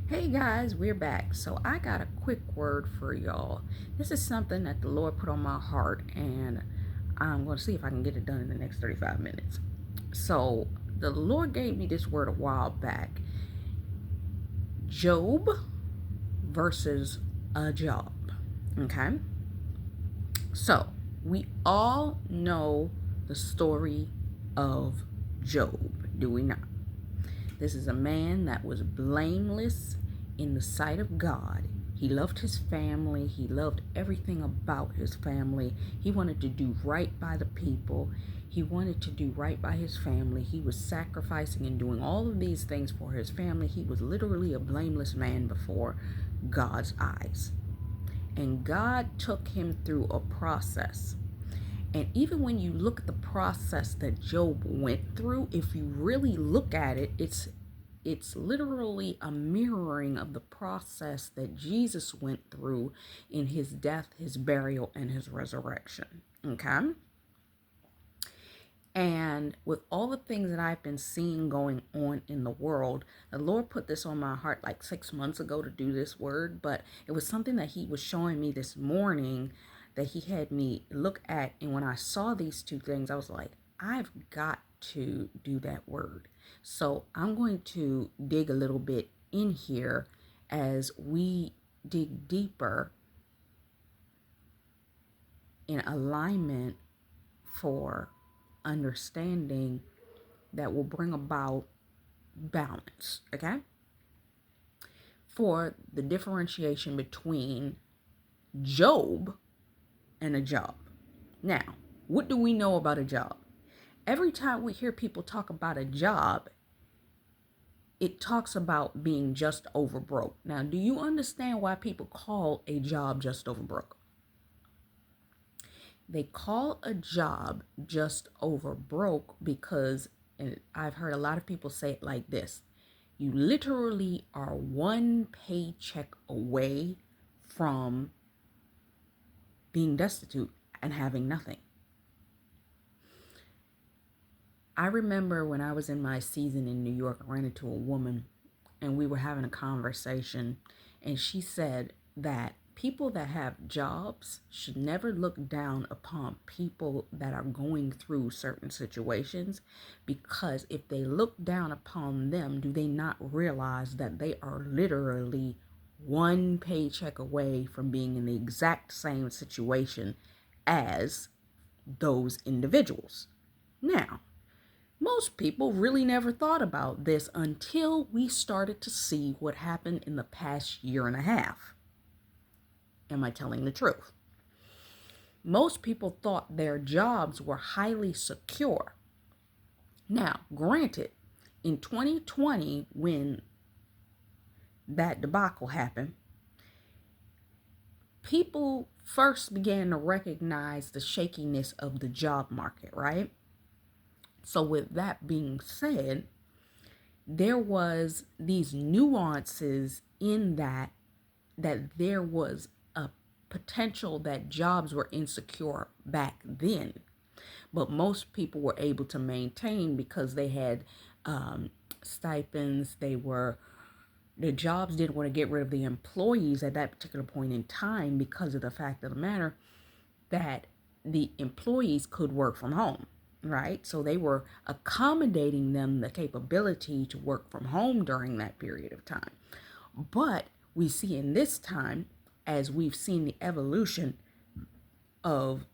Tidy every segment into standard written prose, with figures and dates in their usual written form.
Hey guys, we're back. So I got a quick word for y'all. This is something that the Lord put on my heart, and I'm going to see if I can get it done in the next 35 minutes. So the Lord gave me this word a while back. Job versus a job. Okay? So we all know the story of Job, do we not? This is a man that was blameless in the sight of God. He loved his family. He loved everything about his family. He wanted to do right by the people. He wanted to do right by his family. He was sacrificing and doing all of these things for his family. He was literally a blameless man before God's eyes. And God took him through a process. And even when you look at the process that Job went through, if you really look at it, it's literally a mirroring of the process that Jesus went through in his death, his burial, and his resurrection. Okay? And with all the things that I've been seeing going on in the world, the Lord put this on my heart like 6 months ago to do this word, but it was something that He was showing me this morning that He had me look at. And when I saw these two things, I was like, I've got to do that word. So I'm going to dig a little bit in here as we dig deeper in alignment for understanding that will bring about balance, okay? For the differentiation between Job and a job. Now, what do we know about a job? Every time we hear people talk about a job, it talks about being just over broke. Now, do you understand why people call a job just over broke? They call a job just over broke because, and I've heard a lot of people say it like this: you literally are one paycheck away from being destitute and having nothing. I remember when I was in my season in New York, I ran into a woman and we were having a conversation, and she said that people that have jobs should never look down upon people that are going through certain situations, because if they look down upon them, do they not realize that they are literally one paycheck away from being in the exact same situation as those individuals? Now, most people really never thought about this until we started to see what happened in the past year and a half. Am I telling the truth? Most people thought their jobs were highly secure. Now, granted, in 2020, when that debacle happened, people first began to recognize the shakiness of the job market, right? So with that being said, there was these nuances in that there was a potential that jobs were insecure back then, but most people were able to maintain because they had stipends. The jobs didn't want to get rid of the employees at that particular point in time because of the fact of the matter that the employees could work from home, right? So they were accommodating them the capability to work from home during that period of time. But we see in this time, as we've seen the evolution of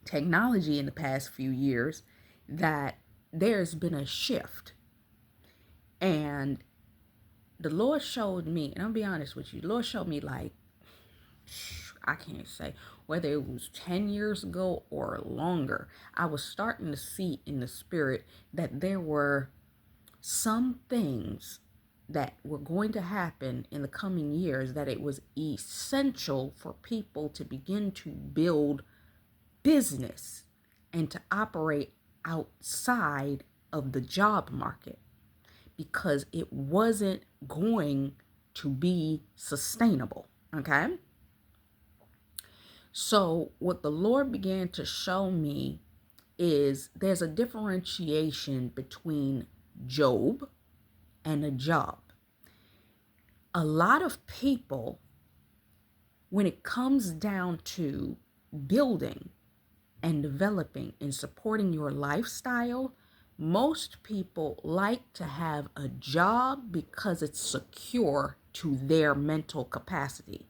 technology in the past few years, that there's been a shift. And the Lord showed me, and I'll be honest with you, the Lord showed me, like, I can't say whether it was 10 years ago or longer. I was starting to see in the spirit that there were some things that were going to happen in the coming years, that it was essential for people to begin to build business and to operate outside of the job market, because it wasn't going to be sustainable. Okay? So, what the Lord began to show me is there's a differentiation between Job and a job. A lot of people, when it comes down to building and developing and supporting your lifestyle, most people like to have a job because it's secure to their mental capacity.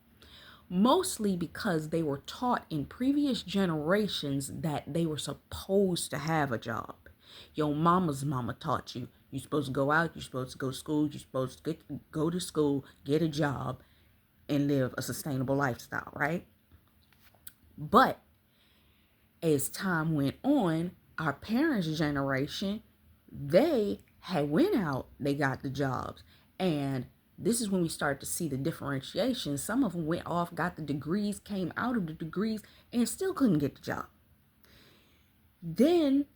Mostly because they were taught in previous generations that they were supposed to have a job. Your mama's mama taught you you're supposed to go out, you're supposed to go to school, you're supposed to go to school, get a job, and live a sustainable lifestyle, right? But as time went on, our parents' generation, they had went out, they got the jobs. And this is when we started to see the differentiation. Some of them went off, got the degrees, came out of the degrees, and still couldn't get the job. Then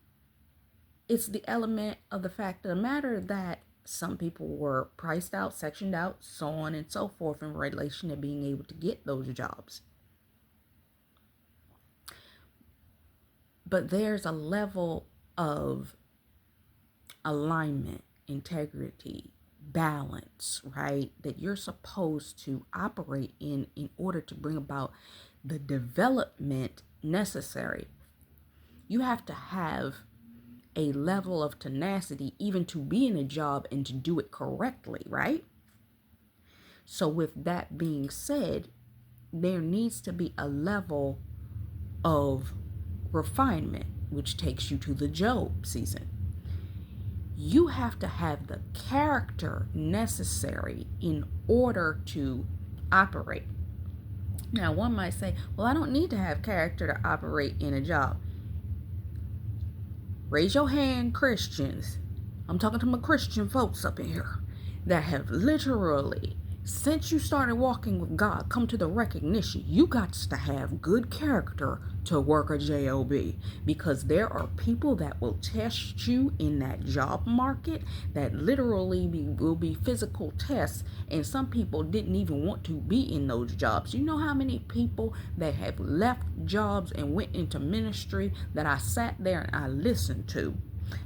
it's the element of the fact of the matter that some people were priced out, sectioned out, so on and so forth in relation to being able to get those jobs. But there's a level of alignment, integrity, balance, right, that you're supposed to operate in order to bring about the development necessary. You have to have a level of tenacity even to be in a job and to do it correctly, right? So with that being said, there needs to be a level of refinement, which takes you to the Job season. You have to have the character necessary in order to operate. Now, one might say, well, I don't need to have character to operate in a job. Raise your hand, Christians. I'm talking to my Christian folks up in here that have literally, since you started walking with God, come to the recognition you got to have good character to work a job, because there are people that will test you in that job market that literally will be physical tests, and some people didn't even want to be in those jobs. You know how many people that have left jobs and went into ministry that I sat there and I listened to,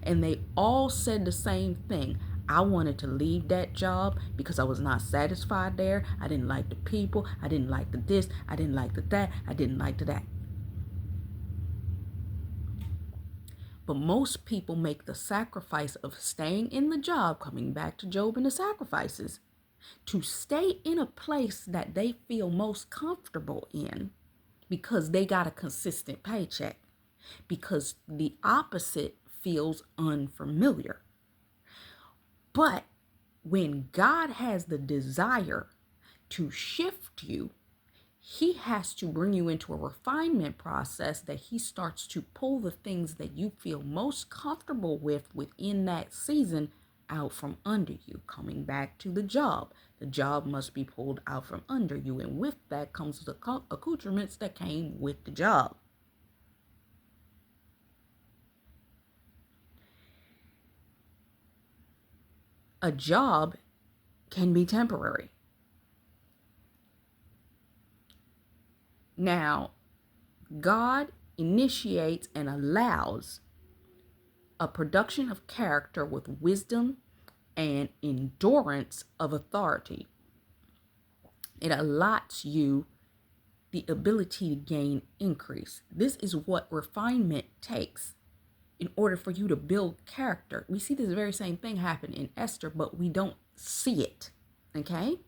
and they all said the same thing. I wanted to leave that job because I was not satisfied there. I didn't like the people. I didn't like the this. I didn't like the that. I didn't like the that. But most people make the sacrifice of staying in the job, coming back to Job and the sacrifices, to stay in a place that they feel most comfortable in because they got a consistent paycheck, because the opposite feels unfamiliar. But when God has the desire to shift you, he has to bring you into a refinement process that he starts to pull the things that you feel most comfortable with within that season out from under you. Coming back to the job must be pulled out from under you. And with that comes the accoutrements that came with the job. A job can be temporary. Now, God initiates and allows a production of character with wisdom and endurance of authority. It allots you the ability to gain increase. This is what refinement takes in order for you to build character. We see this very same thing happen in Esther, but we don't see it, okay?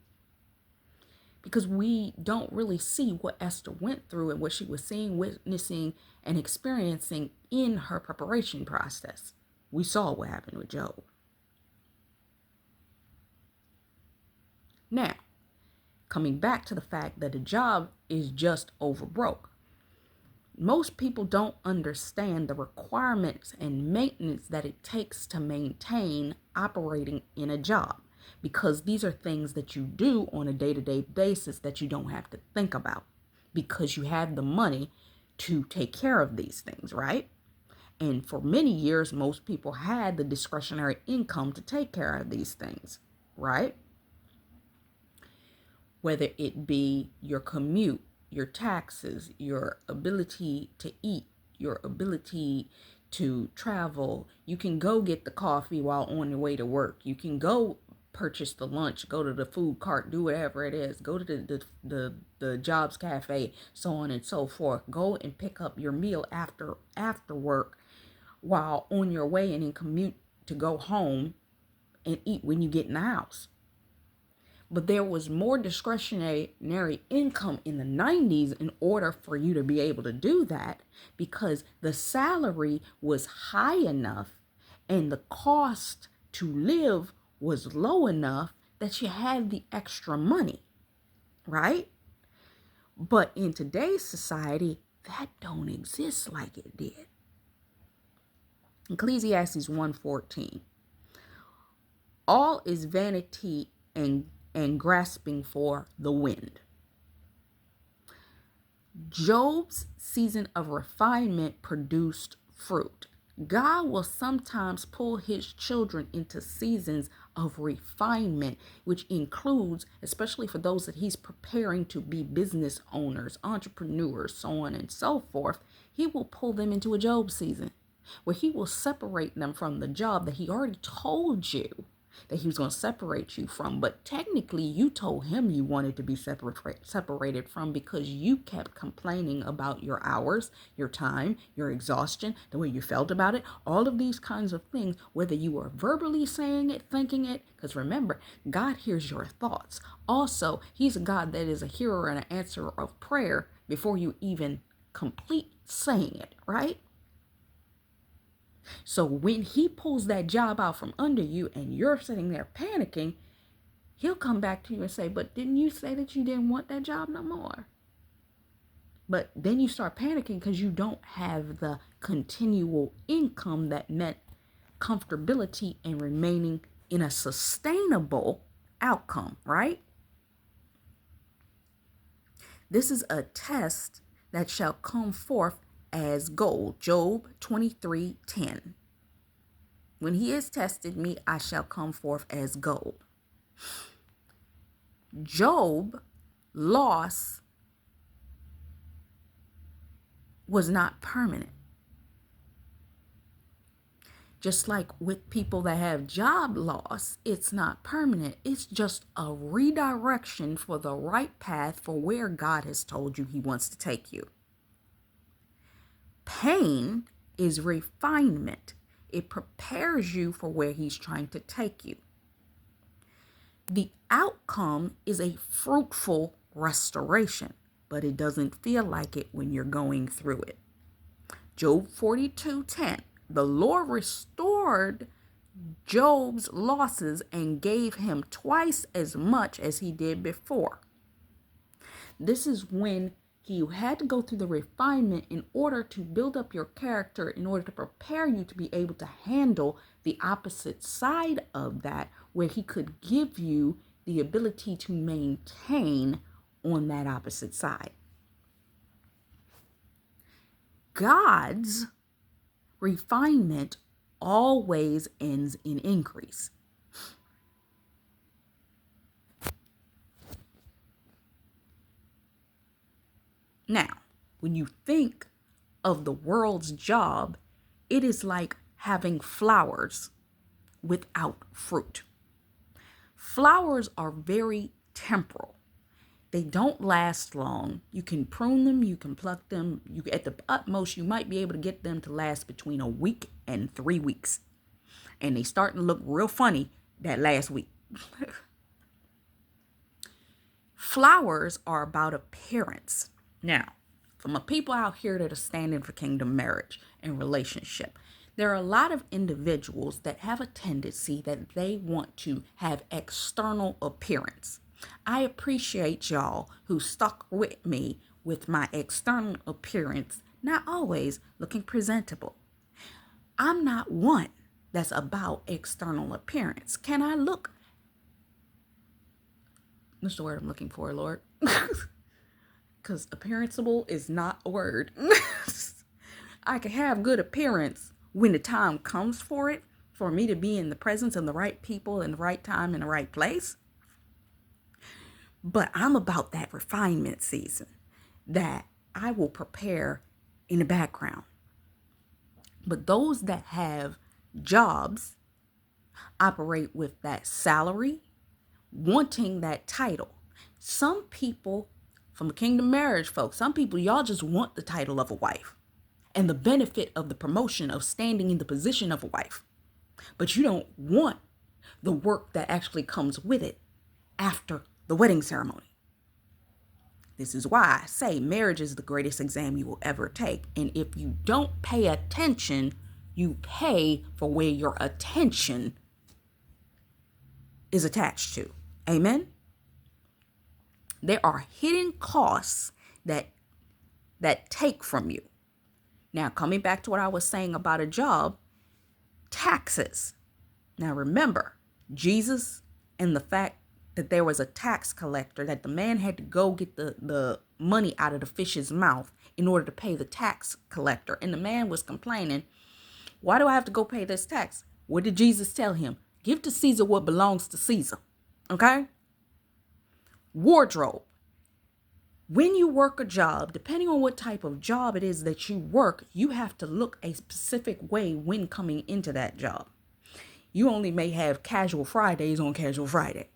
Because we don't really see what Esther went through and what she was seeing, witnessing, and experiencing in her preparation process. We saw what happened with Job. Now, coming back to the fact that a job is just over broke. Most people don't understand the requirements and maintenance that it takes to maintain operating in a job, because these are things that you do on a day-to-day basis that you don't have to think about because you have the money to take care of these things, right? And for many years, most people had the discretionary income to take care of these things, right? Whether it be your commute, your taxes, your ability to eat, your ability to travel. You can go get the coffee while on your way to work. You can go purchase the lunch, go to the food cart, do whatever it is, go to the jobs cafe, so on and so forth. Go and pick up your meal after work while on your way and in commute to go home and eat when you get in the house. But there was more discretionary income in the 90s in order for you to be able to do that, because the salary was high enough and the cost to live was low enough that you had the extra money, right? But in today's society, that don't exist like it did. Ecclesiastes 1:14. All is vanity and grasping for the wind. Job's season of refinement produced fruit. God will sometimes pull his children into seasons of refinement, which includes, especially for those that he's preparing to be business owners, entrepreneurs, so on and so forth, he will pull them into a Job season where he will separate them from the job that he already told you that he was going to separate you from. But technically, you told him you wanted to be separated from, because you kept complaining about your hours, your time, your exhaustion, the way you felt about it, all of these kinds of things, whether you were verbally saying it, thinking it, because remember, God hears your thoughts. Also, he's a God that is a hearer and an answerer of prayer before you even complete saying it, right? So when he pulls that job out from under you and you're sitting there panicking, he'll come back to you and say, but didn't you say that you didn't want that job no more? But then you start panicking because you don't have the continual income that meant comfortability and remaining in a sustainable outcome, right? This is a test that shall come forth as gold. Job 23:10. When he has tested me, I shall come forth as gold. Job loss was not permanent. Just like with people that have job loss, it's not permanent. It's just a redirection for the right path for where God has told you he wants to take you. Pain is refinement. It prepares you for where he's trying to take you. The outcome is a fruitful restoration, but it doesn't feel like it when you're going through it. Job 42:10. The Lord restored Job's losses and gave him twice as much as he did before. This is when you had to go through the refinement in order to build up your character, in order to prepare you to be able to handle the opposite side of that, where he could give you the ability to maintain on that opposite side. God's refinement always ends in increase. Now, when you think of the world's job, it is like having flowers without fruit. Flowers are very temporal. They don't last long. You can prune them, you can pluck them. At the utmost, you might be able to get them to last between a week and 3 weeks. And they start to look real funny that last week. Flowers are about appearance. Now, from the people out here that are standing for kingdom marriage and relationship, there are a lot of individuals that have a tendency that they want to have external appearance. I appreciate y'all who stuck with me with my external appearance, not always looking presentable. I'm not one that's about external appearance. Can I look? What's the word I'm looking for, Lord? Because appearanceable is not a word. I can have good appearance when the time comes for it, for me to be in the presence of the right people in the right time in the right place. But I'm about that refinement season that I will prepare in the background. But those that have jobs operate with that salary wanting that title. Some people from the kingdom marriage folks, some people, y'all just want the title of a wife and the benefit of the promotion of standing in the position of a wife. But you don't want the work that actually comes with it after the wedding ceremony. This is why I say marriage is the greatest exam you will ever take. And if you don't pay attention, you pay for where your attention is attached to. Amen? There are hidden costs that take from you. Now, coming back to what I was saying about a job, taxes. Now, remember, Jesus and the fact that there was a tax collector, that the man had to go get the money out of the fish's mouth in order to pay the tax collector. And the man was complaining, why do I have to go pay this tax? What did Jesus tell him? Give to Caesar what belongs to Caesar. Okay? Wardrobe. When you work a job, depending on what type of job it is that you work, you have to look a specific way when coming into that job. You only may have casual Fridays on casual Friday,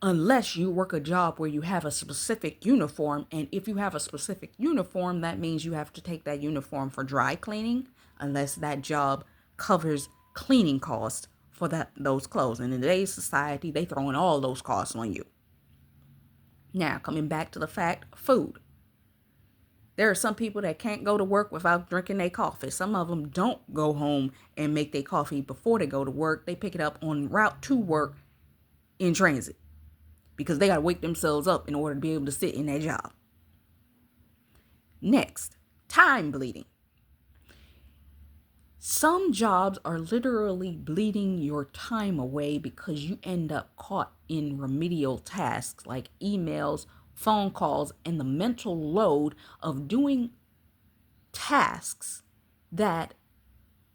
unless you work a job where you have a specific uniform. And if you have a specific uniform, that means you have to take that uniform for dry cleaning, unless that job covers cleaning costs for those clothes. And in today's society, they throwing all those costs on you. Now, coming back to the fact, food. There are some people that can't go to work without drinking their coffee. Some of them don't go home and make their coffee before they go to work. They pick it up en route to work in transit because they got to wake themselves up in order to be able to sit in their job. Next, time bleeding. Some jobs are literally bleeding your time away because you end up caught in remedial tasks like emails, phone calls, and the mental load of doing tasks that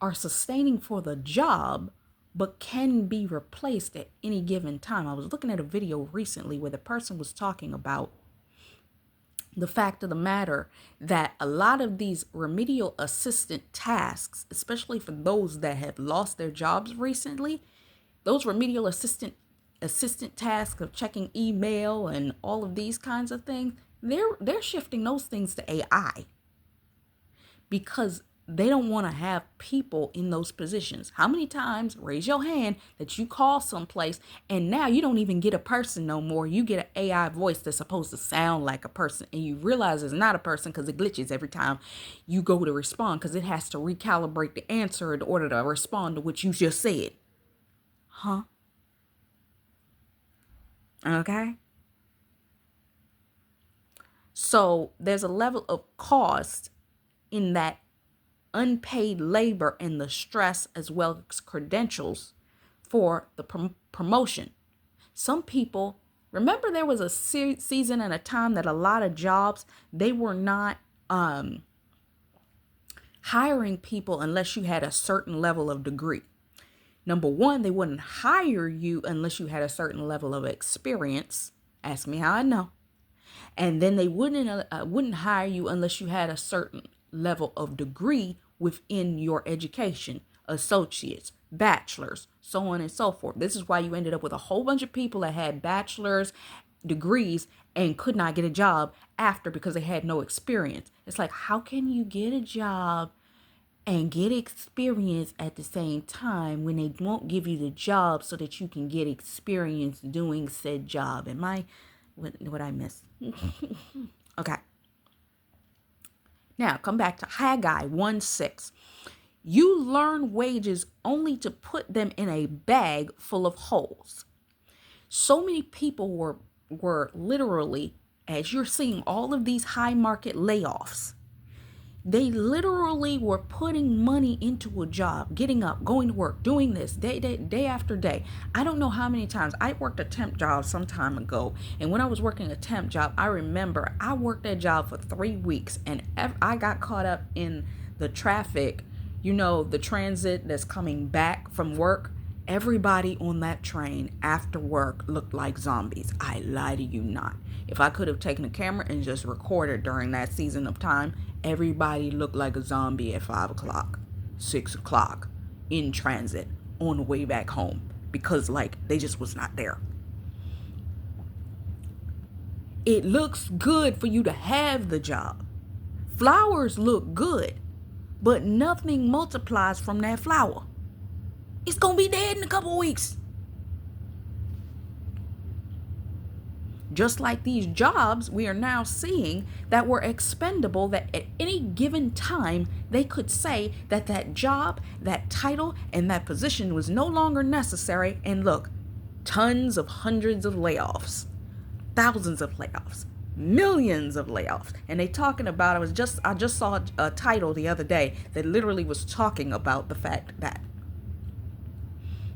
are sustaining for the job but can be replaced at any given time. I was looking at a video recently where the person was talking about the fact of the matter that a lot of these remedial assistant tasks, especially for those that have lost their jobs recently, those remedial assistant tasks of checking email and all of these kinds of things, they're shifting those things to AI because they don't want to have people in those positions. How many times, raise your hand, that you call someplace and now you don't even get a person no more. You get an AI voice that's supposed to sound like a person and you realize it's not a person because it glitches every time you go to respond because it has to recalibrate the answer in order to respond to what you just said. Huh? Okay. So there's a level of cost in that unpaid labor and the stress as well as credentials for the promotion. Some people, remember there was a season and a time that a lot of jobs, they were not hiring people unless you had a certain level of degree. Number one, they wouldn't hire you unless you had a certain level of experience. Ask me how I know. And then they wouldn't hire you unless you had a certain level of degree within your education, associates, bachelors, so on and so forth. This is why you ended up with a whole bunch of people that had bachelor's degrees and could not get a job after because they had no experience. It's like, how can you get a job and get experience at the same time when they won't give you the job so that you can get experience doing said job? What I miss? Okay. Now, come back to Haggai 1:6. You learn wages only to put them in a bag full of holes. So many people were literally, as you're seeing all of these high market layoffs, they literally were putting money into a job, getting up, going to work, doing this day after day. I don't know how many times I worked a temp job some time ago. And when I was working a temp job, I remember I worked that job for 3 weeks and I got caught up in the traffic, the transit that's coming back from work. Everybody on that train after work looked like zombies. I lie to you not. If I could have taken a camera and just recorded during that season of time, everybody looked like a zombie at 5 o'clock, 6 o'clock in transit on the way back home because they just was not there. It looks good for you to have the job. Flowers look good, but nothing multiplies from that flower. It's going to be dead in a couple weeks. Just like these jobs, we are now seeing that were expendable, that at any given time, they could say that that job, that title, and that position was no longer necessary. And look, tons of hundreds of layoffs, thousands of layoffs, millions of layoffs. And they talking about, I just saw a title the other day that literally was talking about the fact that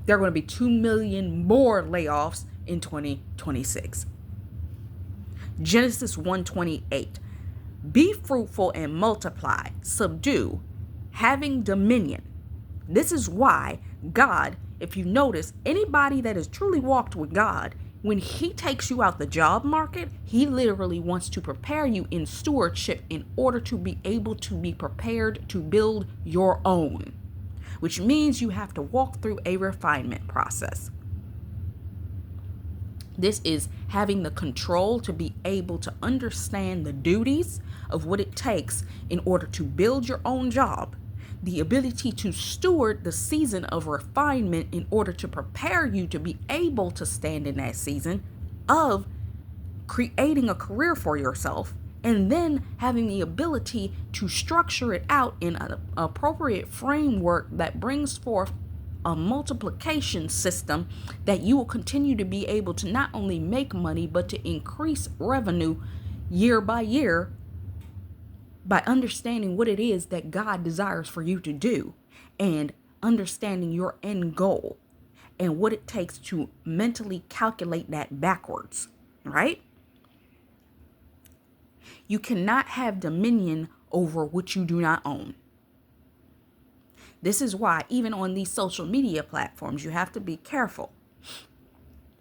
there are going to be 2 million more layoffs in 2026. Genesis 1:28. Be fruitful and multiply, subdue, having dominion. This is why God, if you notice, anybody that has truly walked with God, when he takes you out the job market, he literally wants to prepare you in stewardship in order to be able to be prepared to build your own, which means you have to walk through a refinement process. This is having the control to be able to understand the duties of what it takes in order to build your own job, the ability to steward the season of refinement in order to prepare you to be able to stand in that season of creating a career for yourself, and then having the ability to structure it out in an appropriate framework that brings forth a multiplication system that you will continue to be able to not only make money, but to increase revenue year by year by understanding what it is that God desires for you to do and understanding your end goal and what it takes to mentally calculate that backwards, right? You cannot have dominion over what you do not own. This is why even on these social media platforms, you have to be careful.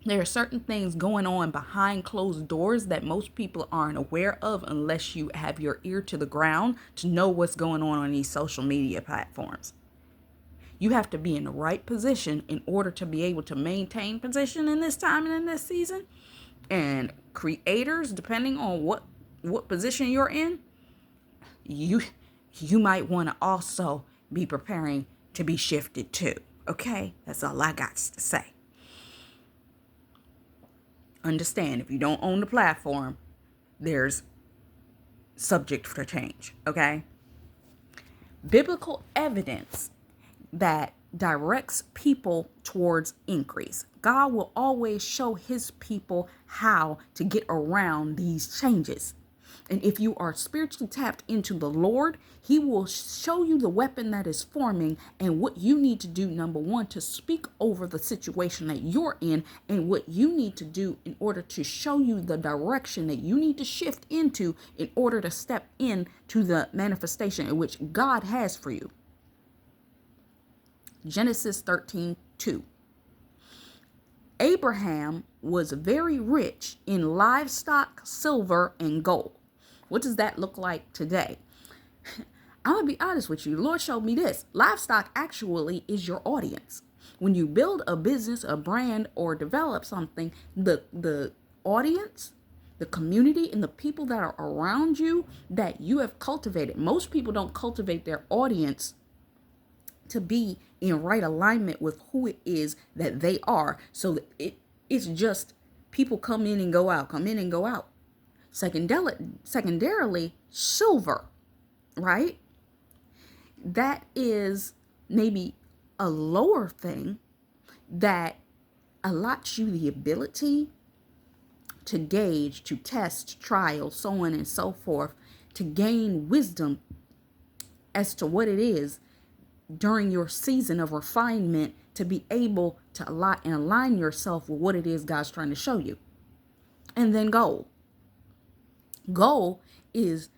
There are certain things going on behind closed doors that most people aren't aware of unless you have your ear to the ground to know what's going on these social media platforms. You have to be in the right position in order to be able to maintain position in this time and in this season. And creators, depending on what position you're in, you might want to also be preparing to be shifted too. Okay? That's all I got to say. Understand, if you don't own the platform, there's subject for change. Okay? Biblical evidence that directs people towards increase. God will always show his people how to get around these changes. And if you are spiritually tapped into the Lord, he will show you the weapon that is forming and what you need to do, number one, to speak over the situation that you're in, and what you need to do in order to show you the direction that you need to shift into in order to step into the manifestation in which God has for you. Genesis 13:2. Abraham was very rich in livestock, silver, and gold. What does that look like today? I'm going to be honest with you. The Lord showed me this. Livestock actually is your audience. When you build a business, a brand, or develop something, the audience, the community, and the people that are around you that you have cultivated. Most people don't cultivate their audience to be in right alignment with who it is that they are. So it's just people come in and go out, come in and go out. Secondarily, silver, right? That is maybe a lower thing that allots you the ability to gauge, to test, trial, so on and so forth, to gain wisdom as to what it is during your season of refinement, to be able to align yourself with what it is God's trying to show you. And then gold. Goal is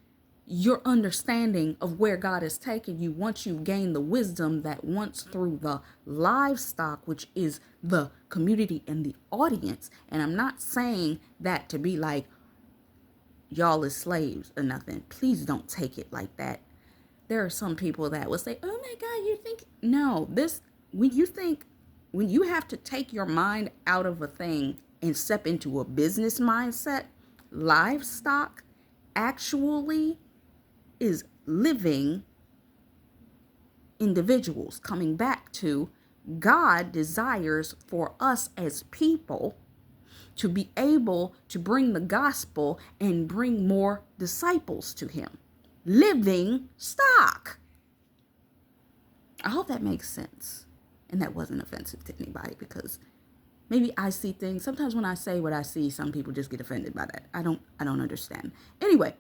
your understanding of where God is taking you once you've gained the wisdom that once through the livestock, which is the community and the audience. And I'm not saying that to be like y'all is slaves or nothing. Please don't take it like that. There are some people that will say, oh my God, you think, no, when you have to take your mind out of a thing and step into a business mindset, livestock actually is living individuals. Coming back to, God desires for us as people to be able to bring the gospel and bring more disciples to him. Living stock. I hope that makes sense. And that wasn't offensive to anybody, because maybe I see things. Sometimes when I say what I see, some people just get offended by that. I don't understand. Anyway,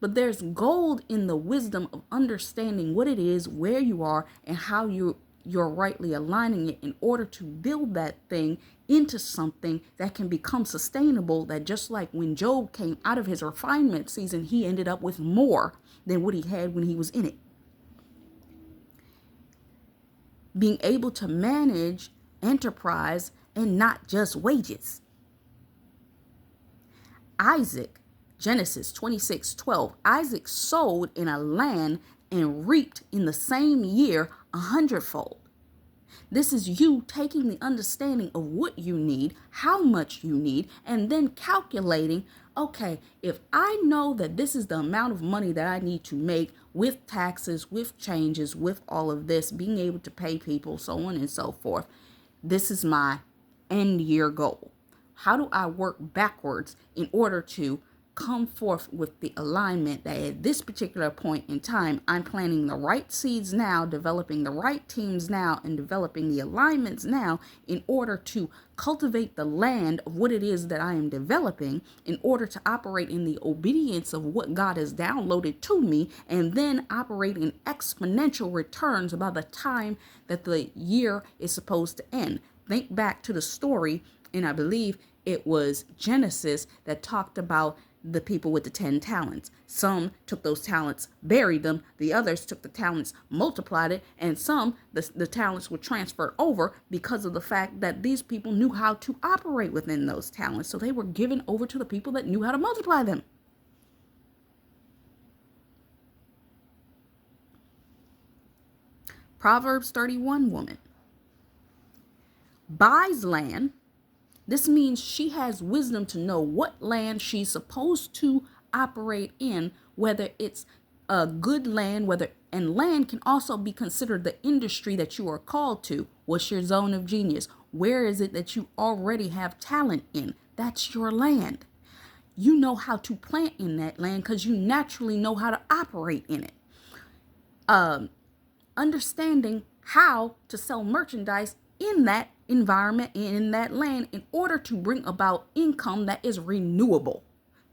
but there's gold in the wisdom of understanding what it is, where you are, and how you're rightly aligning it in order to build that thing into something that can become sustainable. That just like when Job came out of his refinement season, he ended up with more than what he had when he was in it. Being able to manage enterprise and not just wages. Isaac, Genesis 26:12. Isaac sowed in a land and reaped in the same year 100-fold. This is you taking the understanding of what you need, how much you need, and then calculating, okay, if I know that this is the amount of money that I need to make with taxes, with changes, with all of this, being able to pay people, so on and so forth, this is my end year goal. How do I work backwards in order to come forth with the alignment that at this particular point in time, I'm planting the right seeds now, developing the right teams now, and developing the alignments now in order to cultivate the land of what it is that I am developing, in order to operate in the obedience of what God has downloaded to me, and then operate in exponential returns by the time that the year is supposed to end. Think back to the story, and I believe it was Genesis that talked about the people with the 10 talents. Some took those talents, buried them. The others took the talents, multiplied it. And some, the talents were transferred over because of the fact that these people knew how to operate within those talents. So they were given over to the people that knew how to multiply them. Proverbs 31 woman buys land. This means she has wisdom to know what land she's supposed to operate in, whether it's a good land, and land can also be considered the industry that you are called to. What's your zone of genius? Where is it that you already have talent in? That's your land. You know how to plant in that land because you naturally know how to operate in it. Understanding how to sell merchandise in that environment, in that land, in order to bring about income that is renewable.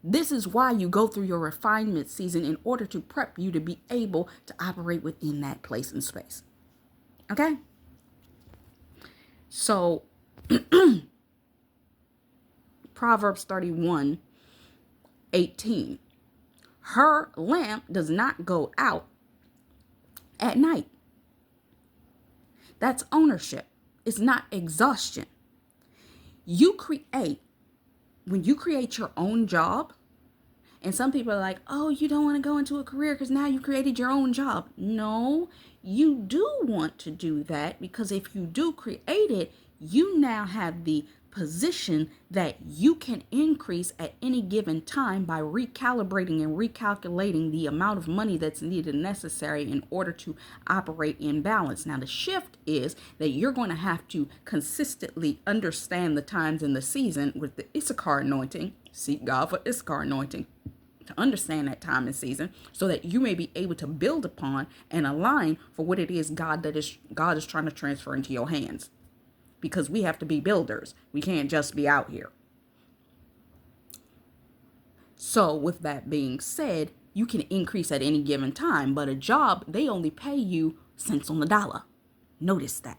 This is why you go through your refinement season, in order to prep you to be able to operate within that place and space. Okay? So, Proverbs 31:18. Her lamp does not go out at night. That's ownership. It's not exhaustion. When you create your own job, and some people are like, oh, you don't want to go into a career because now you created your own job. No, you do want to do that, because if you do create it, you now have the position that you can increase at any given time by recalibrating and recalculating the amount of money that's needed and necessary in order to operate in balance. Now, the shift is that you're going to have to consistently understand the times in the season with the Issachar anointing. Seek God for Issachar anointing to understand that time and season, so that you may be able to build upon and align for what it is God is trying to transfer into your hands. Because we have to be builders. We can't just be out here. So with that being said, you can increase at any given time, but a job, they only pay you cents on the dollar. Notice that.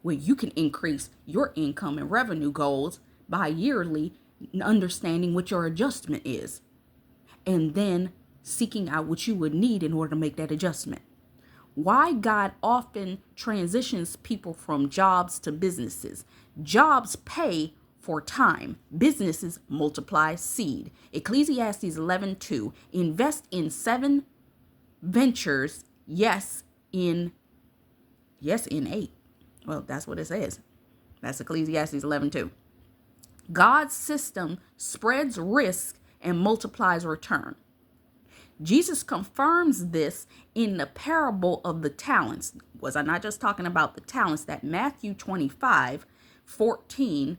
Where you can increase your income and revenue goals by yearly, understanding what your adjustment is, and then seeking out what you would need in order to make that adjustment. Why God often transitions people from jobs to businesses. Jobs pay for time. Businesses multiply seed. Ecclesiastes 11:2. Invest in 7 ventures. Yes, in 8. Well, that's what it says. That's Ecclesiastes 11:2. God's system spreads risk and multiplies return. Jesus confirms this in the parable of the talents. Was I not just talking about the talents? That Matthew 25:14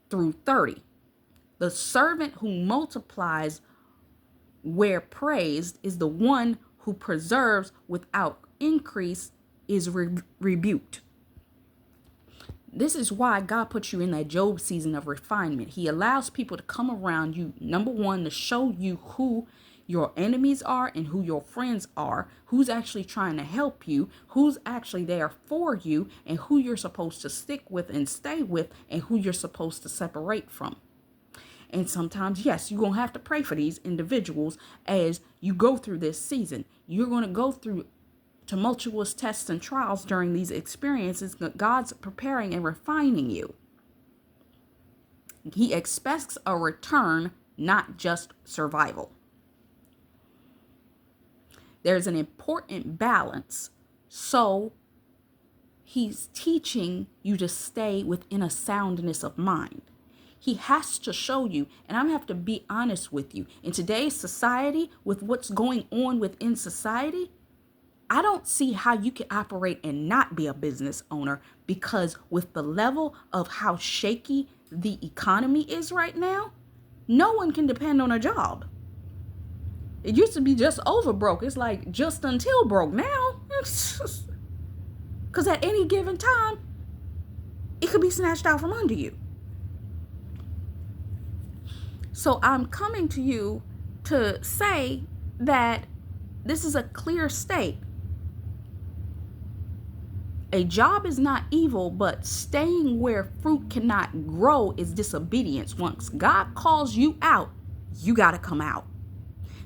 through 30. The servant who multiplies where praised is the one who preserves without increase is rebuked. This is why God puts you in that Job season of refinement. He allows people to come around you, number one, to show you who your enemies are and who your friends are, who's actually trying to help you, who's actually there for you, and who you're supposed to stick with and stay with, and who you're supposed to separate from. And sometimes, yes, you're going to have to pray for these individuals as you go through this season. You're going to go through tumultuous tests and trials during these experiences. God's preparing and refining you. He expects a return, not just survival. There's an important balance. So he's teaching you to stay within a soundness of mind. He has to show you, and I'm going to have to be honest with you. In today's society, with what's going on within society, I don't see how you can operate and not be a business owner, because with the level of how shaky the economy is right now, no one can depend on a job. It used to be just over broke. It's like just until broke now. Because at any given time, it could be snatched out from under you. So I'm coming to you to say that this is a clear state. A job is not evil, but staying where fruit cannot grow is disobedience. Once God calls you out, you got to come out.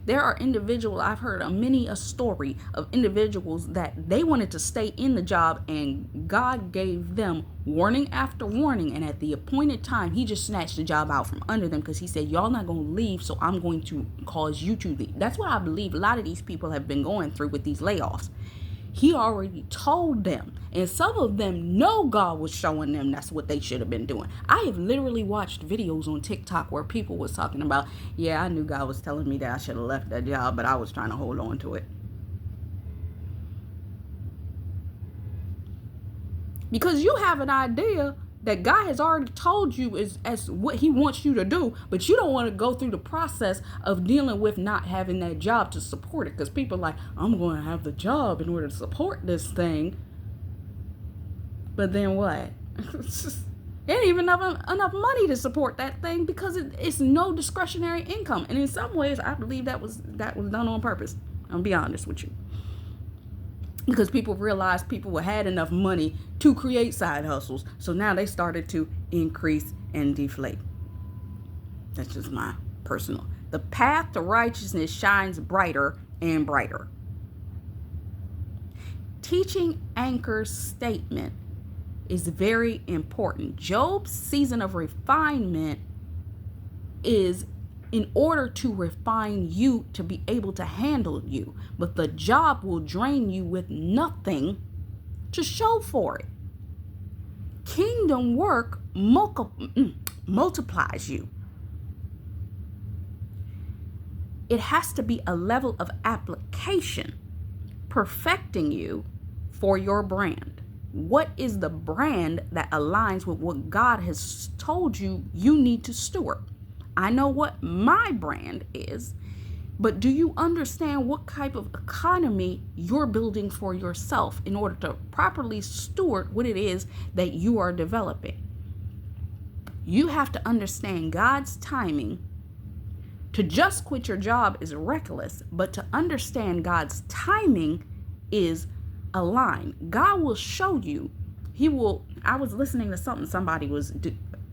There are individuals, I've heard a story of individuals that they wanted to stay in the job, and God gave them warning after warning. And at the appointed time, he just snatched the job out from under them, because he said, y'all not going to leave, so I'm going to cause you to leave. That's what I believe a lot of these people have been going through with these layoffs. He already told them, and some of them know God was showing them that's what they should have been doing. I have literally watched videos on TikTok where people was talking about, yeah, I knew God was telling me that I should have left that job, but I was trying to hold on to it. Because you have an idea that God has already told you is as what he wants you to do, but you don't want to go through the process of dealing with not having that job to support it. Because people are like, I'm going to have the job in order to support this thing. But then what? There ain't even enough money to support that thing, because it's no discretionary income. And in some ways, I believe that was done on purpose. I'll be honest with you. Because people realized people had enough money to create side hustles. So now they started to increase and deflate. That's just my personal. The path to righteousness shines brighter and brighter. Teaching anchor's statement is very important. Job's season of refinement is in order to refine you to be able to handle you. But the job will drain you with nothing to show for it. Kingdom work multiplies you. It has to be a level of application, perfecting you for your brand. What is the brand that aligns with what God has told you need to steward? I know what my brand is, but do you understand what type of economy you're building for yourself in order to properly steward what it is that you are developing? You have to understand God's timing. To just quit your job is reckless, but to understand God's timing is aligned. God will show you. I was listening to something somebody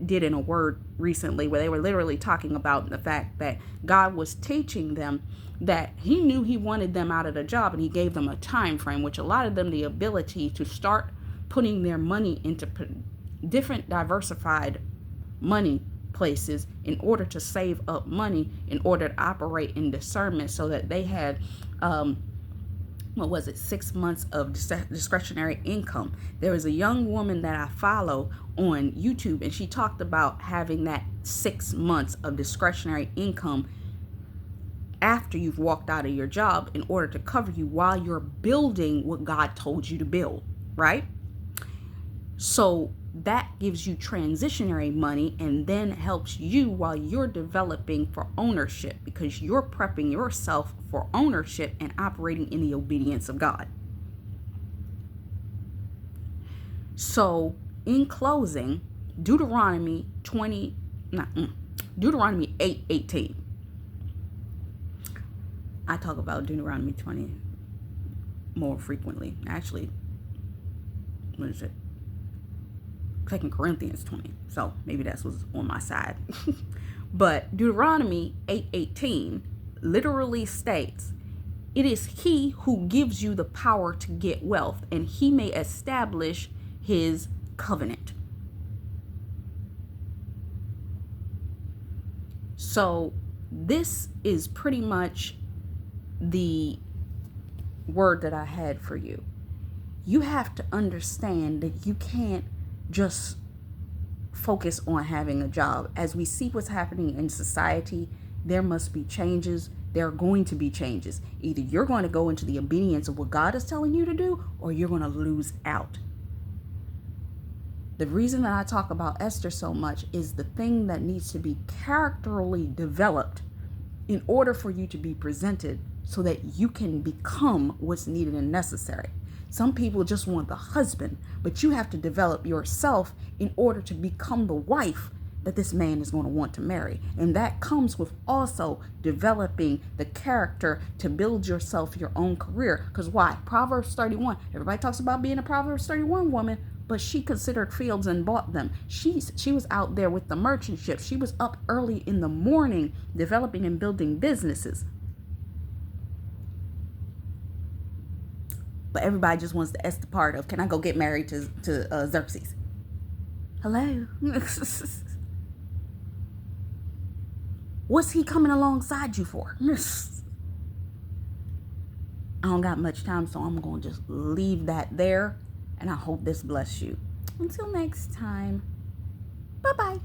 did in a word recently, where they were literally talking about the fact that God was teaching them that he knew he wanted them out of the job, and he gave them a time frame, which allotted them the ability to start putting their money into different diversified money places in order to save up money, in order to operate in discernment, so that they had 6 months of discretionary income. There was a young woman that I follow on YouTube, and she talked about having that 6 months of discretionary income after you've walked out of your job in order to cover you while you're building what God told you to build, right? So that gives you transitionary money and then helps you while you're developing for ownership, because you're prepping yourself for ownership and operating in the obedience of God. So in closing, Deuteronomy 8:18. I talk about Deuteronomy 20 more frequently. Actually, what is it? 2 Corinthians 20. So maybe that's what's on my side. But Deuteronomy 8:18 literally states, "It is he who gives you the power to get wealth, and he may establish his covenant." So this is pretty much the word that I had for you. You have to understand that you can't just focus on having a job. As we see what's happening in society, there must be changes. There are going to be changes. Either you're going to go into the obedience of what God is telling you to do, or you're going to lose out. The reason that I talk about Esther so much is the thing that needs to be characterally developed in order for you to be presented so that you can become what's needed and necessary. Some people just want the husband, but you have to develop yourself in order to become the wife that this man is going to want to marry. And that comes with also developing the character to build yourself your own career. Because why? Proverbs 31. Everybody talks about being a Proverbs 31 woman, but she considered fields and bought them. She was out there with the merchant ships. She was up early in the morning developing and building businesses. But everybody just wants the Esther part of, can I go get married to Xerxes? Hello? What's he coming alongside you for? I don't got much time, so I'm going to just leave that there. And I hope this bless you. Until next time. Bye-bye.